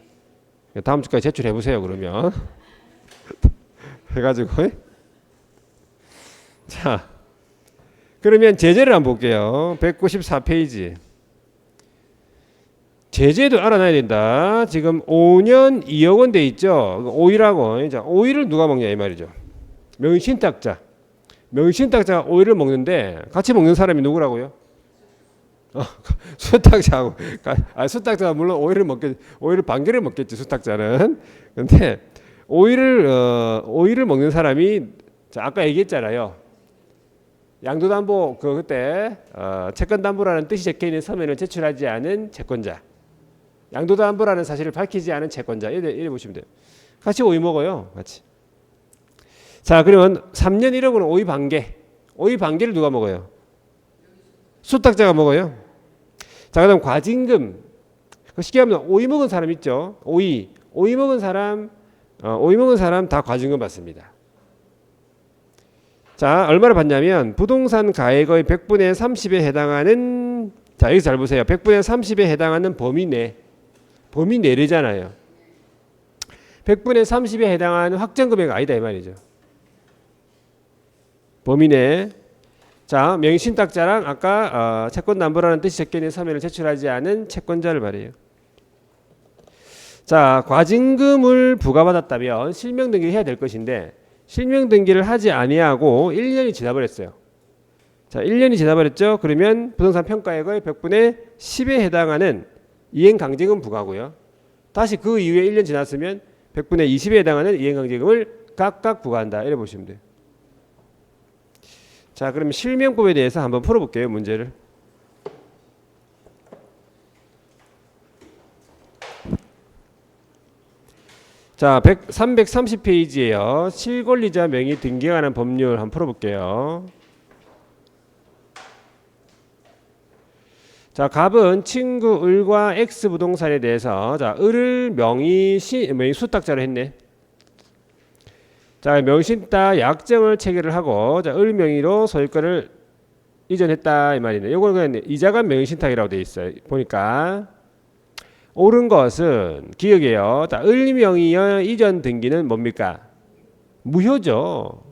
다음 주까지 제출해 보세요. 그러면 해가지고 자, 그러면 제재를 한번 볼게요. 194페이지. 제재도 알아놔야 된다. 지금 5년 2억 원 돼 있죠. 오이라고. 자, 오이를 누가 먹냐 이 말이죠. 명신탁자. 명신탁자가 오이를 먹는데 같이 먹는 사람이 누구라고요? 수탁자하고. 수탁자가 물론 오이를 반 개를 먹겠지. 수탁자는. 근데 오이를 먹는 사람이 자, 아까 얘기했잖아요. 양도담보 그때 채권담보라는 뜻이 적혀있는 서면을 제출하지 않은 채권자. 양도담보라는 사실을 밝히지 않은 채권자. 이래 보시면 돼요. 같이 오이 먹어요. 같이. 자, 그러면 3년 1억 원은 오이 반 개. 오이 반 개를 누가 먹어요? 수탁자가 먹어요. 자, 그다음 과징금. 쉽게 하면 오이 먹은 사람 있죠. 오이 먹은 사람 다 과징금 받습니다. 자, 얼마를 받냐면 부동산 가액의 100분의 30에 해당하는 자, 여기서 잘 보세요. 100분의 30에 해당하는 범위 내래잖아요. 100분의 30에 해당하는 확정 금액 아니다 이 말이죠. 범위 내. 자, 명신탁자랑 아까 채권담보라는 뜻이 적혀있는 서면을 제출하지 않은 채권자를 말해요. 자, 과징금을 부과받았다면 실명 등기를 해야 될 것인데 실명 등기를 하지 아니하고 1년이 지나버렸어요. 자, 1년이 지나버렸죠. 그러면 부동산 평가액의 100분의 10에 해당하는 이행강제금 부과고요. 다시 그 이후에 1년 지났으면 100분의 20에 해당하는 이행강제금을 각각 부과한다. 이래 보시면 돼요. 자, 그럼 실명법에 대해서 한번 풀어볼게요. 문제를. 자, 330페이지에요. 실권리자 명의 등기에 관한 법률 한번 풀어볼게요. 자, 갑은 친구 을과 X 부동산에 대해서 자, 을을 명의 수탁자로 했네. 자, 명신탁 약정을 체결을 하고 자, 을 명의로 소유권을 이전했다 이 말이네. 요거는 그냥 이자간 명신탁이라고 돼 있어요. 보니까 옳은 것은 기억해요. 자, 을 명의의 이전 등기는 뭡니까? 무효죠.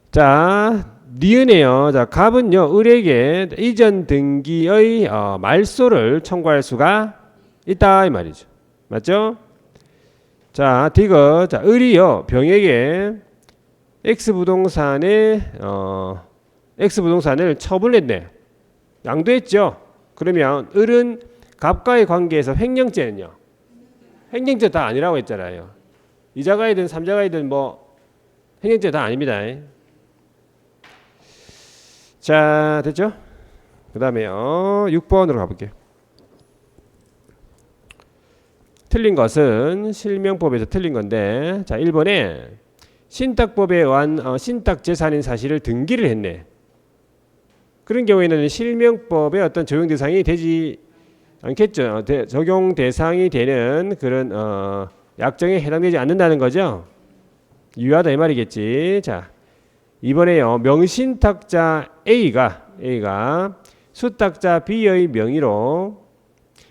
자, 니은에요. 자, 갑은요 을에게 이전 등기의 말소를 청구할 수가 있다 이 말이죠. 맞죠? 자, 디귿. 자, 을이요 병에게 X 부동산을 처분했네. 양도했죠. 그러면 을은 갑과의 관계에서 횡령죄는요. 횡령죄 다 아니라고 했잖아요. 이자가이든 삼자가이든 뭐 횡령죄 다 아닙니다. 자, 됐죠? 그 다음에요 6번으로 가볼게요. 틀린 것은 실명법에서 틀린 건데 자, 1번에 신탁법에 의한 신탁재산인 사실을 등기를 했네. 그런 경우에는 실명법의 어떤 적용 대상이 되지 않겠죠. 적용 대상이 되는 그런 약정에 해당되지 않는다는 거죠. 유효하다 이 말이겠지. 자, 이번에요 명신탁자 A가 수탁자 B의 명의로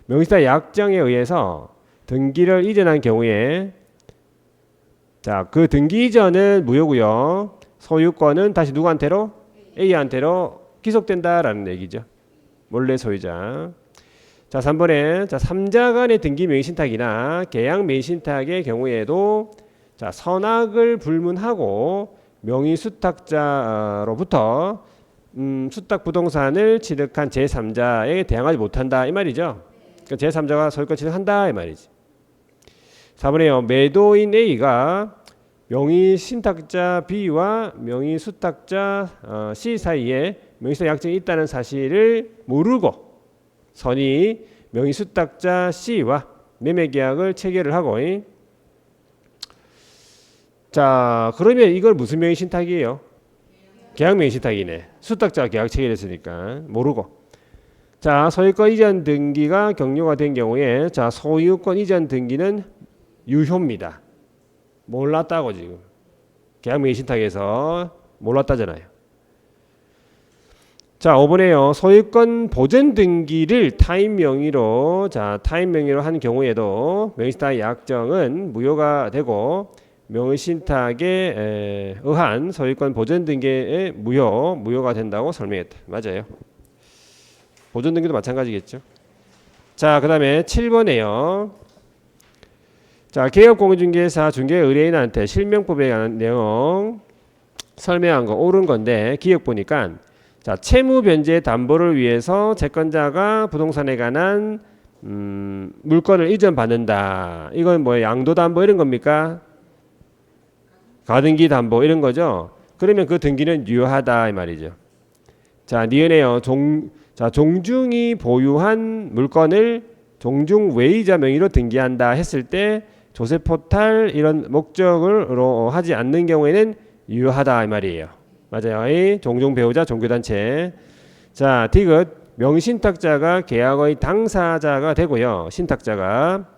명의신탁 약정에 의해서 등기를 이전한 경우에 자, 그 등기 이전은 무효고요. 소유권은 다시 누구한테로? A한테로 기속된다라는 얘기죠. 몰래 소유자. 자, 3번에 자, 3자 간의 등기 명의신탁이나 계약 명의신탁의 경우에도 자, 선악을 불문하고 명의수탁자로부터 수탁 부동산을 취득한 제3자에 대항하지 못한다 이 말이죠. 그러니까 제3자가 소유권 취득한다 이 말이지. 4번에요. 매도인 A가 명의신탁자 B와 명의수탁자 C 사이에 명의신탁 약정이 있다는 사실을 모르고 선이 명의수탁자 C와 매매계약을 체결을 하고 자, 그러면 이걸 무슨 명의신탁이에요? 계약 명의신탁이네. 수탁자가 계약 체결했으니까 모르고. 자, 소유권 이전 등기가 격려가 된 경우에 자, 소유권 이전 등기는 유효입니다. 몰랐다고 지금. 계약명의신탁에서 몰랐다잖아요. 자, 5번에요. 소유권 보전 등기를 타인 명의로 한 경우에도 명의신탁 약정은 무효가 되고 명의신탁에 의한 소유권 보전 등기에 무효가 된다고 설명했다. 맞아요. 보전 등기도 마찬가지겠죠. 자, 그 다음에 7번에요. 자, 개업공인중개사 중개 의뢰인한테 실명법에 관한 내용 설명한 거 옳은 건데 기억 보니까 자, 채무 변제 담보를 위해서 채권자가 부동산에 관한 물건을 이전받는다. 이건 뭐 양도담보 이런 겁니까? 가등기 담보 이런 거죠. 그러면 그 등기는 유효하다 이 말이죠. 자, 니은에요. 종중이 보유한 물건을 종중 외이자 명의로 등기한다 했을 때 조세포탈 이런 목적으로 하지 않는 경우에는 유효하다 이 말이에요. 맞아요. 종중 배우자 종교단체. 자, 디귿 명의신탁자가 계약의 당사자가 되고요. 신탁자가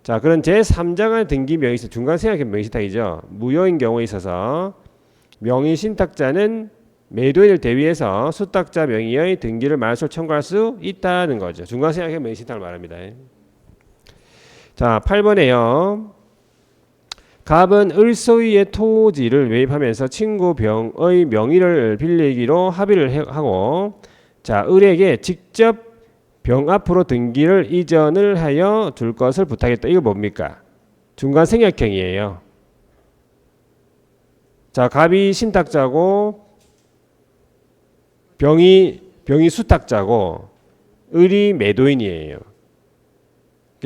자, 그런 제3자가 등기 명의신 중간생략 명의신탁이죠. 무효인 경우에 있어서 명의신탁자는 매도인을 대위해서 수탁자 명의의 등기를 말소 청구할 수 있다는 거죠. 중간생략 명의신탁을 말합니다. 자, 8번에요. 갑은 을소유의 토지를 매입하면서 친구 병의 명의를 빌리기로 합의를 하고 자, 을에게 직접 병 앞으로 등기를 이전을 하여 줄 것을 부탁했다. 이거 뭡니까? 중간생략형이에요. 자, 갑이 신탁자고 병이 수탁자고 을이 매도인이에요.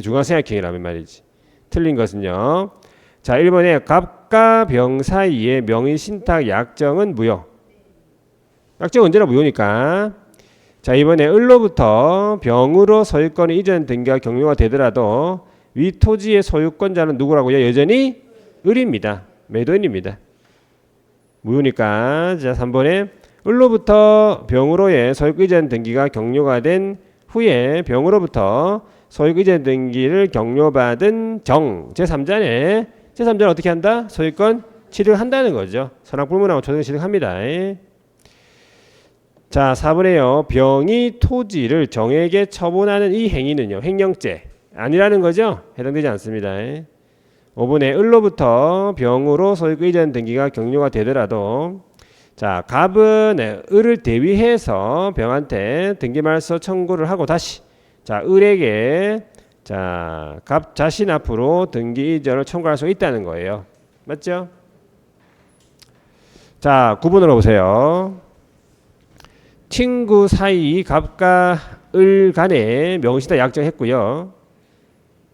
중간생략형이라면 말이지. 틀린 것은요. 자, 1번에 갑과 병 사이의 명의신탁 약정은 무효. 약정은 언제나 무효니까. 자, 이번에 을로부터 병으로 소유권 이전 등기가 격려가 되더라도 위 토지의 소유권자는 누구라고요? 여전히 을입니다. 매도인입니다. 무효니까. 자, 3번에 을로부터 병으로의 소유권 이전 등기가 격려가 된 후에 병으로부터 소유권 이전 등기를 격려받은 정 제3자네. 제3자는 어떻게 한다? 소유권 취득한다는 거죠. 선악불문하고 초등 취득합니다. 자, 4번에요. 병이 토지를 정에게 처분하는 이 행위는요. 횡령죄 아니라는 거죠. 해당되지 않습니다. 5번에 을로부터 병으로 소유권 이전 등기가 격려가 되더라도 자, 갑은 을을 대위해서 병한테 등기 말소 청구를 하고 다시 자, 을에게 자, 갑 자신 앞으로 등기 이전을 청구할 수 있다는 거예요. 맞죠? 자, 9번으로 보세요. 친구 사이 갑과 을 간에 명의신탁 약정했고요.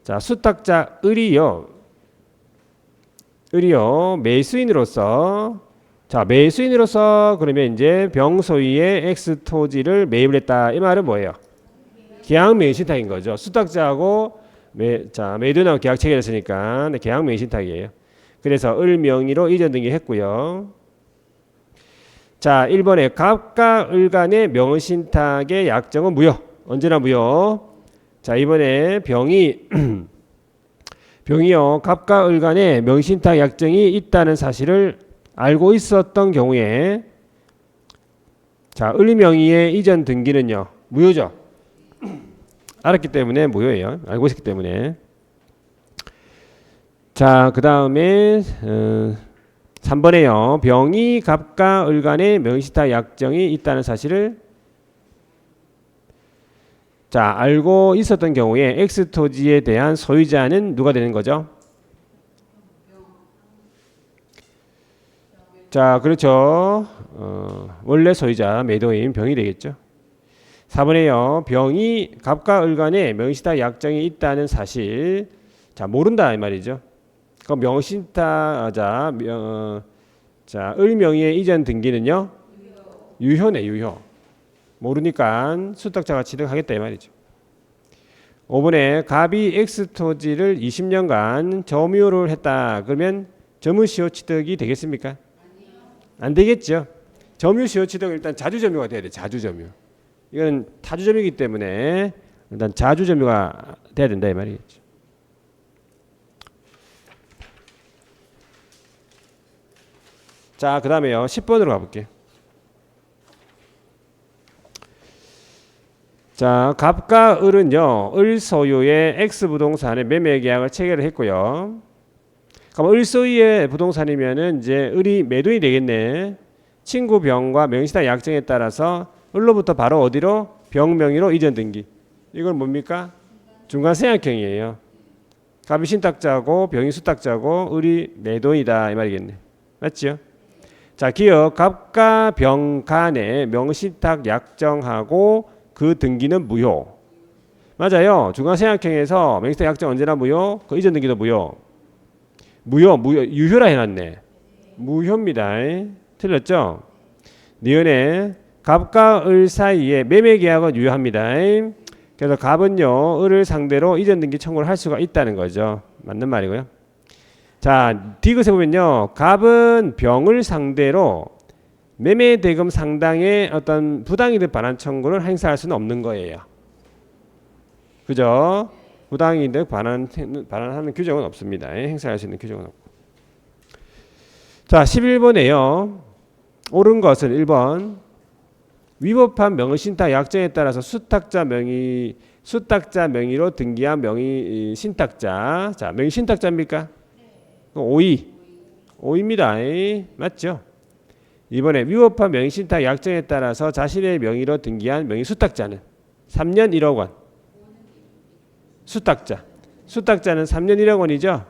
자, 수탁자 을이요 매수인으로서 그러면 이제 병 소유의 X 토지를 매입을 했다. 이 말은 뭐예요? 계약 명의신탁인 거죠. 수탁자하고 매도인하고 계약 체결했으니까 계약 명의신탁이에요. 그래서 을 명의로 이전 등기했고요. 자, 1번에 갑과 을 간의 명의신탁의 약정은 무효. 언제나 무효. 자, 이번에 병이요 갑과 을 간의 명의신탁 약정이 있다는 사실을 알고 있었던 경우에 자, 을 명의의 이전 등기는요 무효죠. 알았기 때문에 무효예요. 알고 있었기 때문에. 자, 그 다음에 3번에요. 병이 갑과 을 간의 명의신탁 약정이 있다는 사실을 자, 알고 있었던 경우에 X 토지에 대한 소유자는 누가 되는 거죠? 자, 그렇죠. 원래 소유자 매도인 병이 되겠죠. 4번에요. 병이 갑과 을 간에 명의신탁 약정이 있다는 사실 자, 모른다 이 말이죠. 그 명의신탁자 자, 을 명의의 이전 등기는요 유효네. 유효. 모르니까 수탁자가 취득하겠다 이 말이죠. 5번에 갑이 X 토지를 20년간 점유를 했다. 그러면 점유시효 취득이 되겠습니까? 안 되겠죠. 점유시효 취득은 일단 자주점유가 돼야 돼. 자주점유. 이건 타주점유이기 때문에 일단 자주점유가 돼야 된다 이 말이겠죠. 자, 그 다음에요. 10번으로 가볼게요. 자, 갑과 을은요, 을 소유의 X 부동산의 매매 계약을 체결을 했고요. 그럼 을 소유의 부동산이면은 이제 을이 매도인이 되겠네. 친구 병과 명의신탁 약정에 따라서 을로부터 바로 어디로? 병 명의로 이전 등기. 이건 뭡니까? 중간 생략형이에요. 갑이 신탁자고 병이 수탁자고 을이 매도인이다 이 말이겠네. 맞죠? 자, 기억 갑과 병 간의 명의신탁 약정하고 그 등기는 무효. 맞아요. 중간 생략형에서 명의신탁 약정 언제나 무효? 그 이전 등기도 무효. 무효, 유효라 해놨네. 무효입니다. 틀렸죠? 니은에 갑과 을 사이에 매매 계약은 유효합니다. 그래서 갑은요, 을을 상대로 이전 등기 청구를 할 수가 있다는 거죠. 맞는 말이고요. 자, 디귿에 보면요, 갑은 병을 상대로 매매 대금 상당의 어떤 부당이득 반환 청구를 행사할 수는 없는 거예요. 그죠? 부당이득 반환하는 규정은 없습니다. 행사할 수 있는 규정은 없고. 자, 11번에요. 옳은 것은 1번. 위법한 명의신탁 약정에 따라서 수탁자 명의로 등기한 명의 신탁자. 자, 명의 신탁자입니까? 오이입니다. 맞죠? 이번에 위법한 명의 신탁 약정에 따라서 자신의 명의로 등기한 명의 수탁자는 3년 1억 원. 수탁자는 3년 1억 원이죠?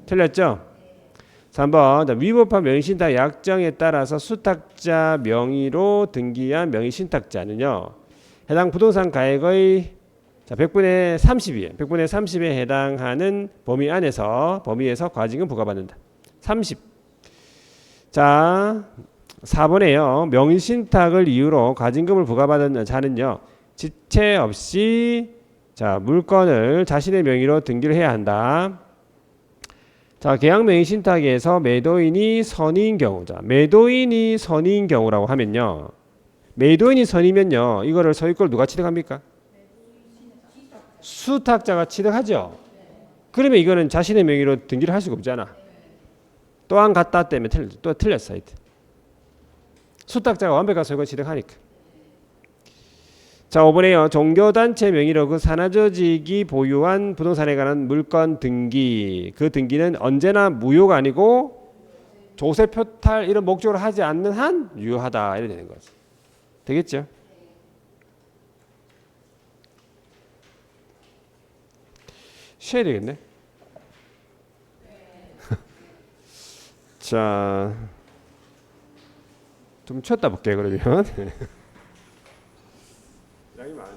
틀렸죠? 3번 위법한 명의신탁 약정에 따라서 수탁자 명의로 등기한 명의신탁자는요, 해당 부동산 가액의 100분의 30이에요. 100분의 30에 해당하는 범위에서 과징금 부과받는다. 30. 자, 4번에요. 명의신탁을 이유로 과징금을 부과받은 자는요, 지체 없이 물건을 자신의 명의로 등기를 해야 한다. 자, 계약 명의 신탁에서 매도인이 선인 경우, 매도인이 선인 경우라고 하면요, 매도인이 선이면요, 이거를 소유권을 누가 취득합니까? 수탁자가 취득하죠. 그러면 이거는 자신의 명의로 등기를 할 수가 없잖아. 또한 같다 때문에 또 틀렸어. 수탁자가 완벽한 소유권 취득하니까. 자, 5번에요. 종교단체 명의로 그 산하조직이 보유한 부동산에 관한 물건 등기. 그 등기는 언제나 무효가 아니고 조세 표탈 이런 목적으로 하지 않는 한 유효하다. 이래 되는 거죠. 되겠죠? 쉬어야 되겠네. 자, 좀 쉬었다 볼게요, 그러면. 양이 많아요.